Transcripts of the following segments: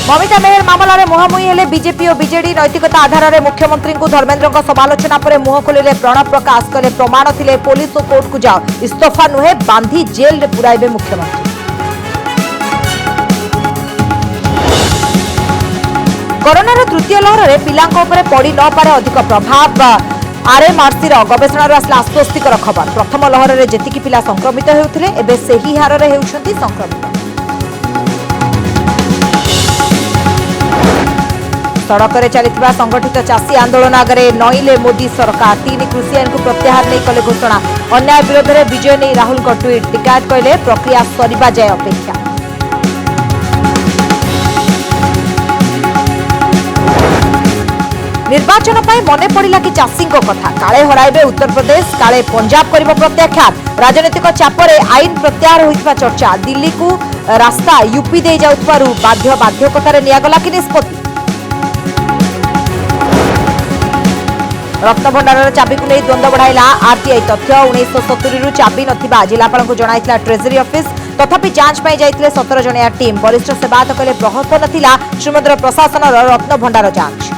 ममिता मेहर मामलें मुहांमुही हेले बीजेपी और बीजेडी नैतिकता आधार में मुख्यमंत्री को धर्मेन्द्र समालोचना पर मुह खोलिले प्रणव प्रकाश कले प्रमाण थिले पुलिस और कोर्ट को जाओ इस्तफा नुहे बांधी जेल रे पुराइबे मुख्यमंत्री। कोरोनार तृतीय लहर में पिलांक उपरे पड़ी न पारे अधिक प्रभाव आरएमआरसी गवेषणार आसला आश्वस्तिकर खबर। प्रथम लहर में जेतिकी पिला संक्रमित हेउथिले एबे सेही हार रे हेउछंती संक्रमित। सड़क में चलता संगठित चाषी आंदोलन आगे नईले मोदी सरकार 3 कृषि आईन को प्रत्याहार नहीं कले घोषणा। अन्याय विरोध में विजय नहीं राहुल का ट्वीट। टिकायत कहले प्रक्रिया सरिबा जाए अपेक्षा। निर्वाचन पर मने पड़ा कि चाषी कथा काले हराइबे उत्तर प्रदेश काले पंजाब कर प्रत्याख्यान। राजनीतिक चापरे आईन प्रत्याहार होता चर्चा। दिल्ली को रास्ता यूपी दे जाउथबारु बाध्यकतार नियागला कि निष्पत्ति। रत्नभंडार चाबी को नहीं द्वंद्व बढ़ाइला आरटीआई। तथ्य 1970 चाबी नथिबा जिलापाल को जणाइथिला ट्रेजरी ऑफिस। तथापि जांच पाई जाइथिले 17 जणिया टीम। वरिष्ठ सेवायत कहले प्रहत नथिला श्रीमंदिर प्रशासन रत्नभंडार जांच।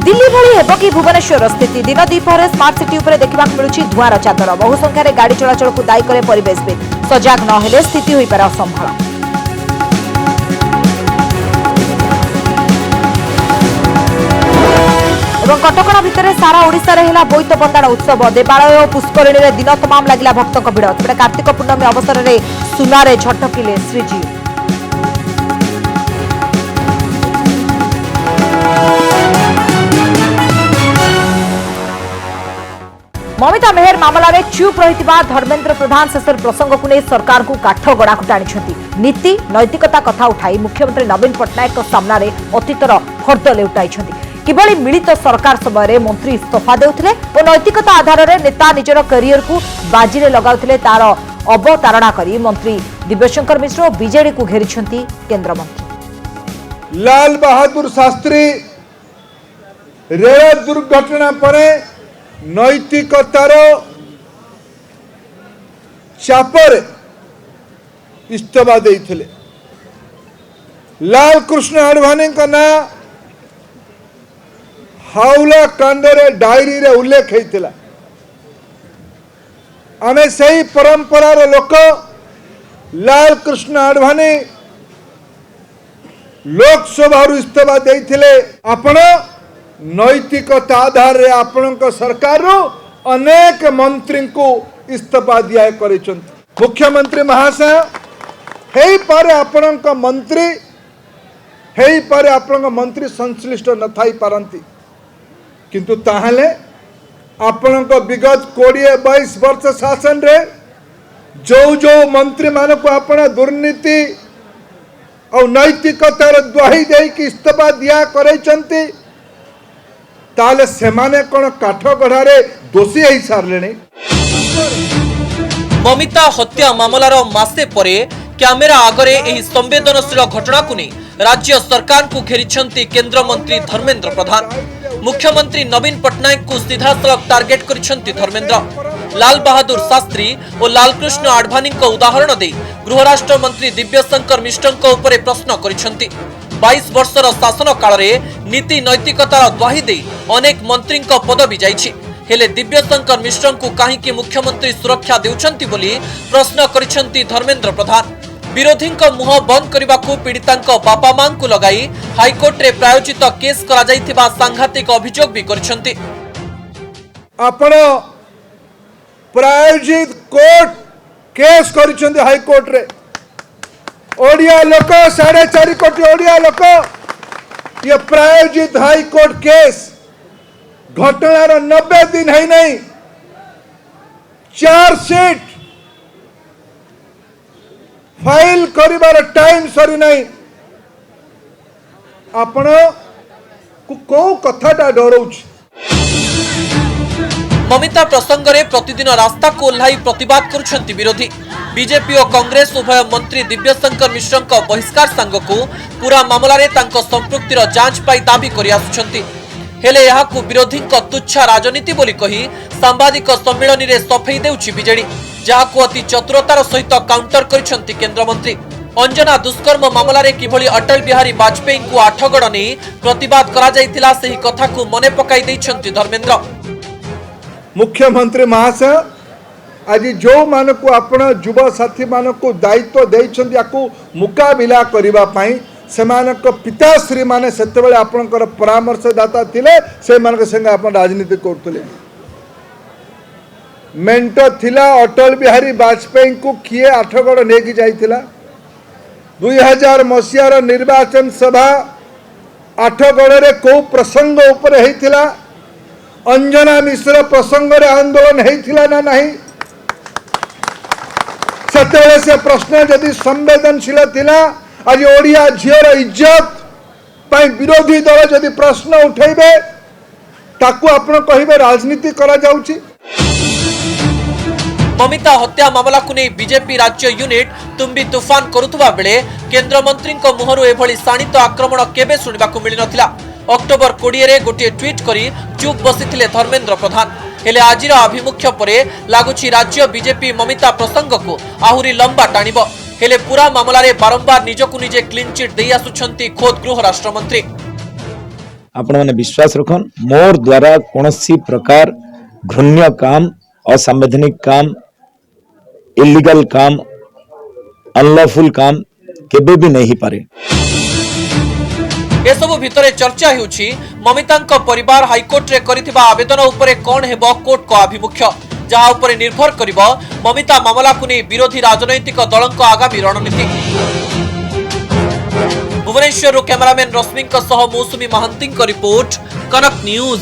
दिल्ली भली हेब कि भुवनेश्वर स्थिति दिन द्विपहर स्मार्ट सिटी उपरे देखा मिलूची धुआर चादर। बहु संख्यार गाड़ी चलाचल को दायी करे परिवेशविद। सजाग न हेले स्थिति होई पारे असंभाळ। कटकणा भितर सारा ओडिशा रे हेला बोईत बंदाण उत्सव। देवालय और पुष्करिणी रे दिन तमाम लगिला भक्तों भिड़। तेज कार्तिक पूर्णमी अवसर में सुनारे झटकिले श्रीजी। ममिता मेहर मामला में चुप रही धर्मेन्द्र प्रधान शेष प्रसंग को नहीं सरकार को काठ गड़ाकू टाणी। नीति नैतिकता कथा उठाई मुख्यमंत्री नवीन पट्टनायक सामने अतीतर फर्द लेउटाई। किभली मिलित सरकार समय मंत्री इस्तफा देउथिले और नैतिकता आधार में नेता निजर करियर को बाजी रे लगाउथिले तार अवतारणा करी मंत्री दिव्यशंकर मिश्र और बीजेडी को घेरिछंती केंद्र मंत्री। लाल बहादुर शास्त्री रेल दुर्घटना पर नैतिकतार चापर इस्तफा देइथिले। लाल कृष्ण आडवाणी का ना हाउला कांडरे डायरी रे उल्लेख होता। आमे सही परंपरार लोक लाल कृष्ण आडवाणी लोकसभा इस्तफा देइथिले। आपण नैतिकता आधार रे आपण सरकार अनेक मंत्री को इस्तफा दिया करिसंत। मुख्यमंत्री महाशय हेई पारे आपण मंत्री हेई पारे आपण मंत्री संश्लिष्ट न थाई पारंती किंतु ताहले आपणक विगत 20-22 वर्ष शासन रे जो जो मंत्री मान को आपण दुर्नीति और नैतिकतार द्वाही दे कि इस्तफा दिया करैचंती ताले सेमाने कोन काठ गढ़ारे दोषी होई सारलेनी। ममिता हत्या मामलार मासे परे कैमेरा आगरे एही संवेदनशील घटना को नहीं राज्य सरकार को घेरिछंती केंद्र मंत्री धर्मेन्द्र प्रधान। मुख्यमंत्री नवीन पट्टनायक को सीधासलख टार्गेट करिछंती धर्मेन्द्र। लाल बहादुर शास्त्री और लालकृष्ण आडवाणी को उदाहरण दे गृहराष्ट्र मंत्री दिव्यशंकर मिश्र उपरे प्रश्न करिछंती। 22 वर्षर शासन काल रे नीति नैतिकतार द्वाही दे अनेक मंत्री पदवी जाइछि हेले दिव्यशंकर मिश्र को काहीकि मुख्यमंत्री सुरक्षा देउछंती बोली प्रश्न करिछंती धर्मेन्द्र प्रधान। विरोधी मुह बंद करने को पीड़िता बापा मां को लगाई हाईकोर्ट रे प्रायोजित केस करा जाइथिबा सांघातिक अभियोग भी करिसंती। आपण प्रायोजित कोर्ट केस करिसंती हाईकोर्ट रे। ओडिया लोक 4.5 कोटी ओडिया लोक ये प्रायोजित हाईकोर्ट केस घटनार 90 दिन है नहीं 4 फाइल करिबार टाइम सरी नहीं। आपण को कथाटा डरौछ। ममिता प्रसंग रे प्रतिदिन रास्ता को ओह्लाई प्रतिवाद करुछंती विरोधी। बीजेपी और कांग्रेस उभय मंत्री दिव्यशंकर मिश्र बहिष्कार सांग को पूरा मामला रे तांको संपृक्तिर जांच पाई दाबी करि आसुछंती हेले यहाकू विरोधी तुच्छा राजनीति बोली कही सांबादिक सम्मेलन रे सफेई देउछि बीजेडी जहाकू अति चतुरतार सहित काउंटर करिसंती केंद्र मंत्री। अंजना दुष्कर्म मामलारे किभली अटल बिहारी वाजपेयी को आठगड़ नहीं प्रतिवाद करा जायतिला सेही कथा को मने पकाई दैछन्ति धर्मेंद्र। मुख्यमंत्री महाशय आज जो मान को आपण युवा साथी मान को दायित्व देइछन्ति याकू मुकाबिला करिबा पई सेमानक पिताश्री माने सेतेबेले आपणकर परामर्शदाता थिले से मानक संगे आपण राजनीति करतले। मेंटो थिला अटल बिहारी वाजपेयी को किए आठगड़ नेकी जाइथिला। 2000 मसीहार निर्वाचन सभा आठगड़ रे को प्रसंग ऊपर हेतिला। अंजना मिश्र प्रसंग रे आंदोलन हेतिला ना नहीं सेतेबेले से प्रश्न जदि संवेदनशील थिला आज ओडिया झीर इज्जत पाई विरोधी दल जदि प्रश्न उठेबे ताकू आपण कहिबे राजनीति करा जाउची। ममिता हत्या मामला को नहीं बीजेपी राज्य यूनिट तुम्बी तुफान करुवा बेले केंद्र मंत्री मुहरु एभली शाणित आक्रमण केबे सुनिबा मिल नथिला। अक्टोबर 20 रे गोटे ट्वीट करी चुप बसिथिले धर्मेंद्र प्रधान। हेले आजिर आभिमुख्य परे लागुछि राज्य बीजेपी ममिता प्रसंग को आहुरी लंबा टाणिबो। हेले पूरा मामला रे बारंबार निजकु निजे क्लीन चिट देई आसुछंती खोद गृह राष्ट्रमंत्री। आपण माने विश्वास रखन मोर द्वारा कोनोसी प्रकार घृण्य काम असंवैधानिक काम इलीगल काम अनलॉफुल काम केबे भी नहीं पारे। एसबु भितरे चर्चा हेउछि ममितांक परिवार हाईकोर्ट रे करिथिबा आवेदन उपरे कोन हेबो कोर्ट को आभिमुख्य जहा उपरे निर्भर करिबो ममिता मामला को नै विरोधी राजनैतिक दलक आगामी रणनीति। भुवनेश्वर कैमरामैन रश्मिंक सह मौसुमी महांती रिपोर्ट कनक न्यूज।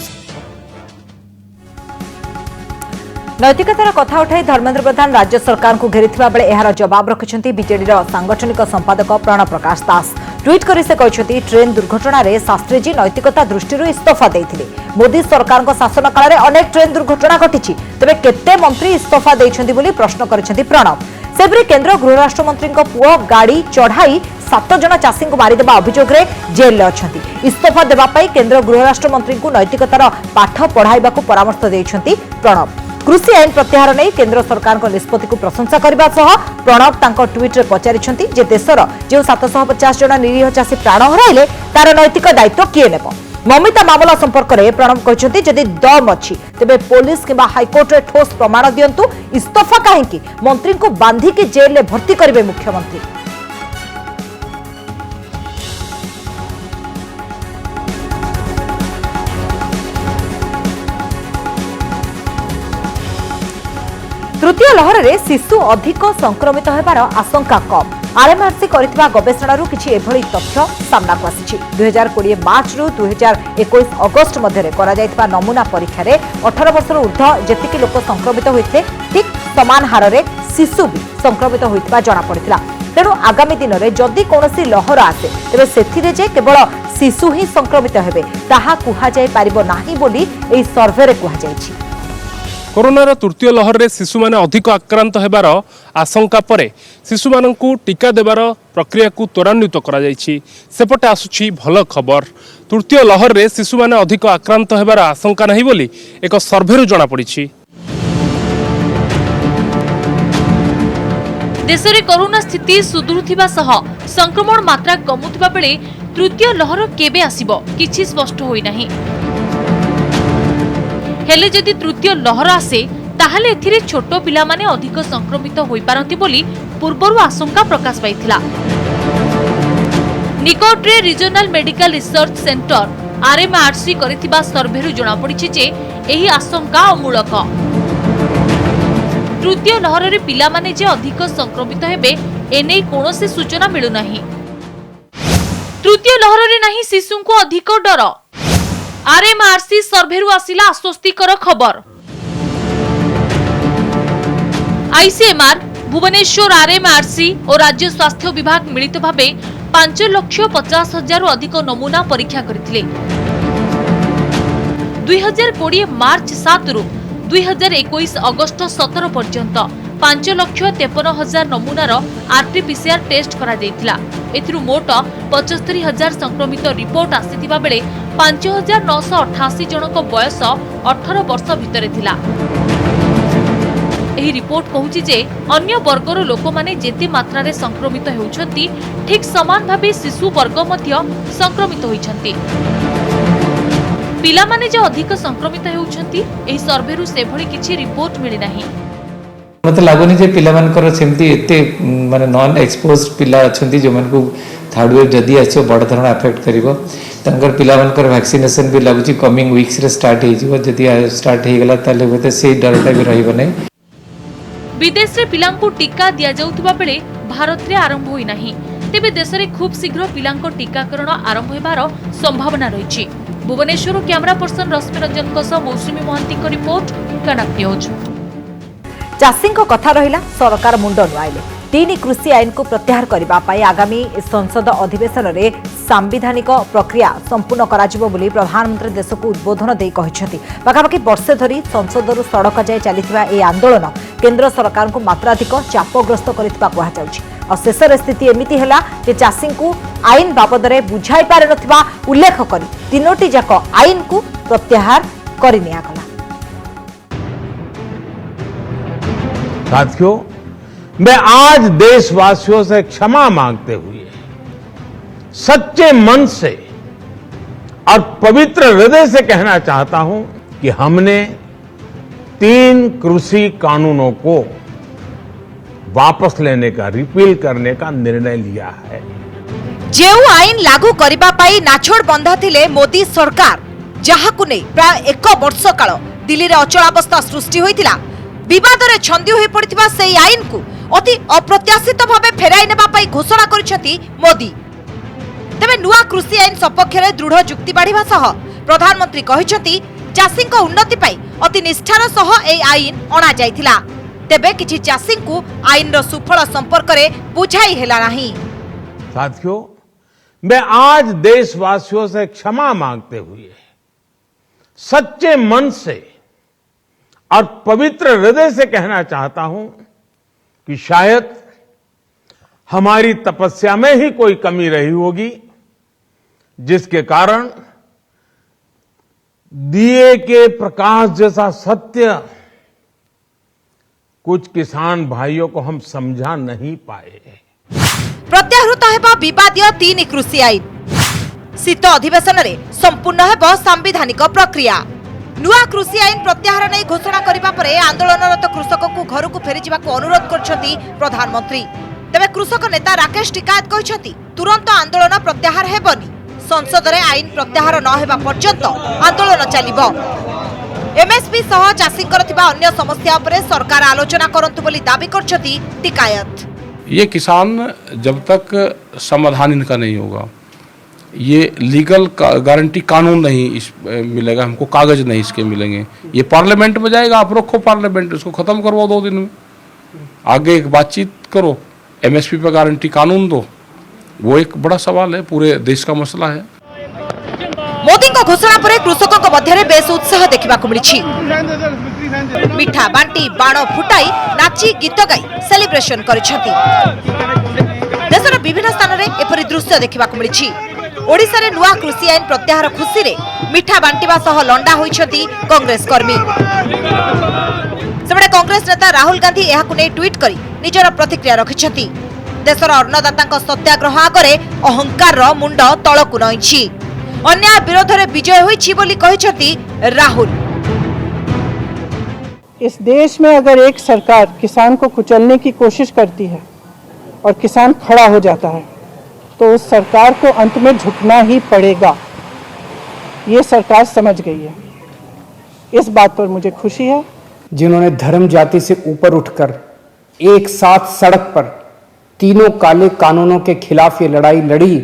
नैतिकतार कथा उठाई धर्मेंद्र प्रधान राज्य सरकार को घेरिथिबा बेले एहार जवाब रखिछन्ती बीजेडी सांगठनिक संपादक प्रणव प्रकाश दास। ट्वीट करी से कहछन्ती ट्रेन दुर्घटना रे शास्त्री जी नैतिकता दृष्टि इस्तीफा देइथिले। मोदी सरकार शासन काल में अनेक ट्रेन दुर्घटना घटिछि तेबे केते मंत्री इस्तीफा देइछन्ती बोली प्रश्न करिछन्ती प्रणव। सेबरी केंद्र गृह राष्ट्र मंत्री पुओ गाड़ी चढ़ाई 7 जन चाषी को मारिदेवा अभियोग रे जेल अच्छी। इस्तीफा देवा केंद्र गृह राष्ट्र मंत्री को नैतिकतार पाठ पढ़ाइबा परामर्श देइछन्ती प्रणव। कृषि आईन प्रत्याहार नहीं केंद्र सरकार निष्पत्ति को प्रशंसा करने सह प्रणव तांको ट्वीट रे पचारिछन्ती जे देशर जो 750 जन निरीह चाषी प्राण हराइले तार नैतिक दायित्व किए नेब। ममिता मामला संपर्क में प्रणव कहते जदि दम अच्छी तेबे पुलिस किंबा हाईकोर्ट रे ठोस प्रमाण दियंतु इस्तीफा काहेकि मंत्री को बांधिकी जेल में भर्ती करेंगे मुख्यमंत्री। तृतीय लहर रे शिशु अधिक संक्रमित होबार आशंका कम। आरएमआरसी करितबा गवेषणारू किछि एभली तथ्य सामना को आसिछि। 2020 मार्च रु 2021 अगस्त मध्य करा जायतिबा नमूना परीक्षा रे 18 वर्षर ऊर्ध्व जेतिकि लोक संक्रमित होइते ठीक समान हार रे शिशु भी संक्रमित होइतबा जणा पड़ितला। तेणु आगामी दिन में जदि कौनसी लहर आसे तेबे सेथिरे जे केवल शिशु ही संक्रमित हेबे ताहा कुहा जाय पारिबो नाही बोली एही सर्वे रे कुहा जायछि। कोरोनार तृतीय लहर रे शिशु माने अधिक आक्रांत हेबार आशंका परे शिशु माननकु टीका देबार प्रक्रिया को त्वरान्वित करा जायछि। सेपटे आसुछि भल खबर। तृतीय लहर रे शिशु माने अधिक आक्रांत हेबार आशंका नाही बोली एक सर्वे रु जणा पड़िछि। देश रे कोरोना स्थिति सुधुरुथिबा सह संक्रमण मात्रा कमुथिबा बेले तृतीय लहर केबे आसीबो किछि स्पष्ट होई नाही। हेले जदि तृतीय लहर आसे ताहले एथिरे छोट पिला माने अधिक संक्रमित होई पारंती बोली पूर्वरु आशंका प्रकाश पाइथिला। निकटरे regional medical research centre RMRC करिथिबा सर्वेरु जणा पड़िछि जे एही आशंका अमूलक। तृतीय लहर रे पिला माने जे अधिक संक्रमित हेबे एनै कोनोसी सूचना मिलु नाही। तृतीय लहर रे नाही शिशुंको अधिक डर। आरएमआरसी सर्वेरु आसिला आश्वस्तिकर खबर। आईसीएमआर भुवनेश्वर आरएमआरसी और राज्य स्वास्थ्य विभाग मिलित भावे 5,50,000 अधिक नमूना परीक्षा करथिले। 2020 मार्च 7 रु 2021 अगस्त 17 पर्यंत 5,53,000 नमूनार आरटीपीसीआर टेस्ट करा जायतिला। एथिरु मोट 75,000 संक्रमित रिपोर्ट आसिथिबा बेले 5,988 जनक बयस 18 वर्ष भितरे थिला। ଏହି रिपोर्ट कहूछि जे अन्य वर्गर लोक माने जेते मात्रा रे संक्रमित हेउछंती ठीक समान भाबे शिशु वर्ग मध्य संक्रमित होइछंती। पिला माने जे अधिक संक्रमित हेउछंती एही सर्वे रु सेभଳି किछि रिपोर्ट मिली नाही। मत लागुनि जे पिला मानकर सेमती एते माने नॉन एक्सपोज्ड पिला अछंती जो मन को थर्ड वेव जदी आछो बड़ धरण अफेक्ट करिवो तंकर पिला मानकर वैक्सीनेशन भी लागुची कमिंग वीक्स रे स्टार्ट हे जिवो जदी स्टार्ट हे गेला ताले होते से डरटा भी रहिबो नै। विदेश रे पिलांको टीका दिया जाउतबा बेले भारत रे आरंभ होई नाही। तेबे देश रे खूब शीघ्र पिलांको टीकाकरण आरंभ हेबार संभावना रहिछि। भुवनेश्वर कैमरा पर्सन रश्मि रंजन को सह मौसुमी मोहंती को रिपोर्ट कनक न्यूज। चाषी कथा रहिला सरकार मुंड नुआइले 3 कृषि आईन को प्रत्याहार करबा पाई आगामी संसद अधिवेशन रे सांविधानिक प्रक्रिया संपूर्ण कराजिबो बोली प्रधानमंत्री देश को उद्बोधन देई कहिसेंती। पाखापाखि वर्षे धरी संसद सड़क जाए चलीथिबा ए आंदोलन केंद्र सरकार को मात्राधिक चापग्रस्त करिथिबा कुहा जाउछि। और शेषर स्थिति एमिति हैला जे चाषी को आईन बाबद रे बुझाई पारे नथिबा उल्लेख करी 3टी जाक आईन को प्रत्याहार करि नियागला। साथियों, मैं आज देशवासियों से क्षमा मांगते हुए सच्चे मन से और पवित्र हृदय से कहना चाहता हूं कि हमने 3 कृषि कानूनों को वापस लेने का, रिपील करने का निर्णय लिया है। जेउ आईन लागू करिबा पाई नाछोड़ बंधा थिले मोदी सरकार जहाकु नै प्राय 1 वर्ष काल दिल्ली रे अचलावस्था सृष्टि होइतिला। विवाद रे छंदी होई पड़िथिबा सेई आईन को अति अप्रत्याशित भावे फेराई नेबा पाई घोषणा करिसेंती मोदी। तबे नुआ कृषि आईन सपक्ष रे दृढ़ जुक्ति बाढ़िबा सह प्रधानमंत्री कहिसेंती चाषी को उन्नति पाई अति निष्ठार सह एई आईन अणा जाइथिला। तेबे किछि चाषी को आईन रो सुफल संपर्क रे बुझाई हेला नाही। साथियों, मैं आज देशवासियों से क्षमा मांगते हुए सच्चे मन से और पवित्र हृदय से कहना चाहता हूं कि शायद हमारी तपस्या में ही कोई कमी रही होगी, जिसके कारण दिए के प्रकाश जैसा सत्य कुछ किसान भाइयों को हम समझा नहीं पाए। प्रत्याहृत हेबा विवादीय 3 कृषि आईन शीत अधिवेशन रे संपूर्ण हेबो सांविधानिक प्रक्रिया। नुआ कृषि आईन प्रत्याहार नहीं घोषणा करिबा परे आंदोलनरत कृषक को घर को फेरी जिबाको अनुरोध करछंती प्रधानमंत्री। तबे कृषक नेता राकेश टिकायत कहिसंती तुरंत आंदोलन प्रत्याहार हेबनी, संसद रे आईन प्रत्याहार न हेबा पर्यंत आंदोलन चलिबो। एमएसपी सह चाषीकर थिबा अन्य समस्या उपरे सरकार आलोचना करंतु बोली दाबी करछंती टिकायत। ये किसान जब तक समाधान इनका नहीं होगा, ये लीगल गारंटी कानून नहीं मिलेगा, हमको कागज नहीं इसके मिलेंगे। ये पार्लियामेंट में जाएगा, आप रखो पार्लियामेंट, उसको खत्म करवाओ 2 दिन में, आगे एक बातचीत करो, एमएसपी पे गारंटी कानून दो। वो एक बड़ा सवाल है, पूरे देश का मसला है। मोदी को घोषणा पर कृषकों को मध्य बेस उत्साह देखा मिली। मिठा बांटी बाण फुटाई नाची गीत गाई सेलिब्रेशन करिसेंती। देशर विभिन्न स्थान में एपरी दृश्य देखा मिली। ओडिशा रे नुआ कृषि आईन प्रत्याहार खुशी रे मिठा बांटिबा सह लंडा होइछंती कांग्रेस कर्मी। सेबडे कांग्रेस नेता राहुल गांधी एहाकु नै ट्वीट करी निजर प्रतिक्रिया रखिछंती। देशर अन्नदाता सत्याग्रह आगरे अहंकार रो मुंड तळकु नइछि। अन्याय विरोध रे विजय होइछि बोली कहिछंती राहुल। इस देश में अगर एक सरकार किसान को कुचलने की कोशिश करती है और किसान खड़ा हो जाता है तो उस सरकार को अंत में झुकना ही पड़ेगा। ये सरकार समझ गई है। इस बात पर मुझे खुशी है। जिन्होंने धर्म जाति से ऊपर उठकर एक साथ सड़क पर तीनों काले कानूनों के खिलाफ ये लड़ाई लड़ी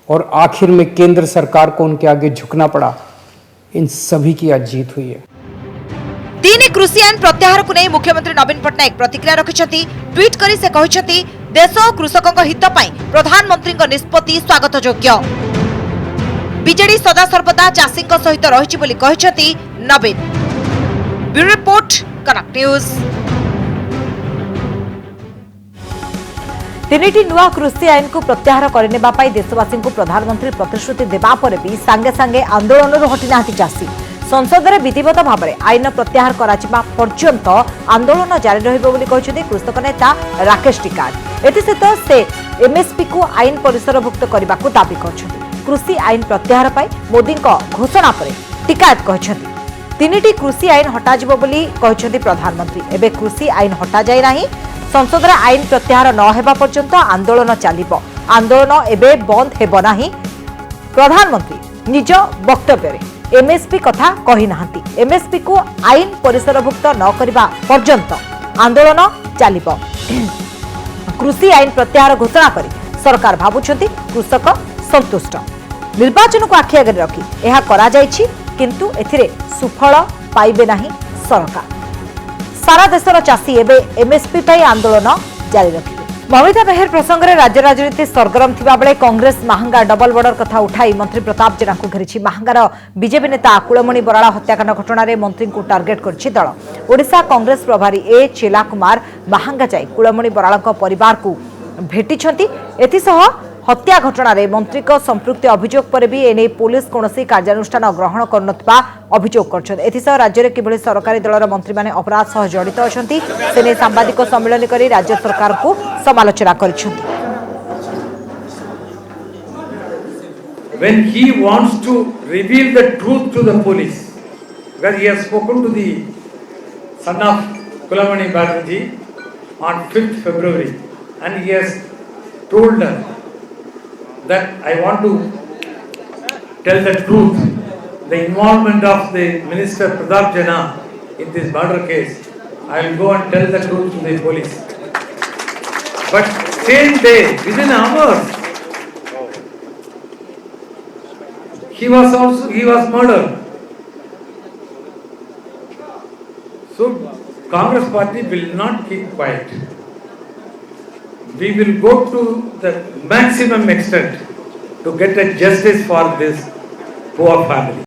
और आखिर में केंद्र सरकार को उनके आगे झुकना पड़ा, इन सभी की आज जीत हुई है। 3 कृषि आईन प्रत्याहार को नहीं मुख्यमंत्री नवीन पट्टनायक प्रतिक्रिया रखिछंती। ट्वीट करी से कहिछंती देश और कृषकों हित पाई प्रधानमंत्री निष्पत्ति स्वागत योग्य। बीजेडी सदा सर्वदा चाषी सहित रहिछि बोली कहिछंती नवीन। ब्यूरो रिपोर्ट कनक न्यूज। 3टी नुआ कृषि आईन को प्रत्याहार करने देशवासी को प्रधानमंत्री प्रतिश्रुति देवा पर भी सांगे सांगे आंदोलन हटी ना चाषी। संसद में विधिवत भाव में आईन प्रत्याहार करा पर्यंत आंदोलन जारी रहिबो बोली कहछथि कृषक नेता राकेश टिकायत। एथिसहित से एमएसपी को आईन परिसरभुक्त करने को दाबी करछथि। कृषि आईन प्रत्याहार पाई मोदी घोषणा पर टिकायत कहछथि तीनिटी कृषि आईन हटाजिबो बोली कहछथि प्रधानमंत्री। एबे कृषि आईन हटा जाय नाही, संसद रे आईन प्रत्याहार न हेबा पर्यंत आंदोलन चलिबो। आंदोलन एबे बंद हेबो नाही। प्रधानमंत्री निज वक्तव्य रे एमएसपी कथा कहि नाहंती। एमएसपी को आईन परिसरभुक्त न करबा पर्यंत आंदोलन चलिबो। कृषि आईन प्रत्याहार घोषणा करी सरकार भाबुछथि कृषक संतुष्ट। निर्वाचन को आखि आगे रखी यह करा जायछि, किंतु एथिरे सुफल पाइबे नाही सरकार। सारा देशर चाषी एबे एमएसपी पाई आंदोलन जारी रखिबे। ममिता मेहर प्रसंग में राज्य राजनीति सरगरम थिबा बेले कांग्रेस महांगा डबल बॉर्डर कथा उठाई मंत्री प्रताप जेना को घेरिछि। महांगार बीजेपी नेता कुलमणि बराला हत्याकांड घटना मंत्री को टार्गेट करछि दल। ओडिशा कांग्रेस प्रभारी ए चेला कुमार महांगा जाई कुलमणि बराला परिवार को भेटिछंती। एथिसह हत्या घटना रे मंत्री को संपृक्ति अभियोग पर भी एने पुलिस कोनोसी कार्यानुष्ठान ग्रहण करनथबा अभियोग करछन। एथिसह राज्य रे किभଳି सरकारी दलर मंत्री माने अपराध सह जड़ित अछंती सेने सांबादिक सम्मेलन करी राज्य सरकार को समालोचना करछंती। When he wants to reveal the truth to the police, because he has spoken to the son of Kulamani Banerjee on 5th February and he has told her that I want to tell the truth, the involvement of the Minister Pratap Jena in this murder case. I will go and tell the truth to the police. But same day, within hours, he was murdered. So Congress party will not keep quiet. We will go to the maximum extent to get a justice for this poor family.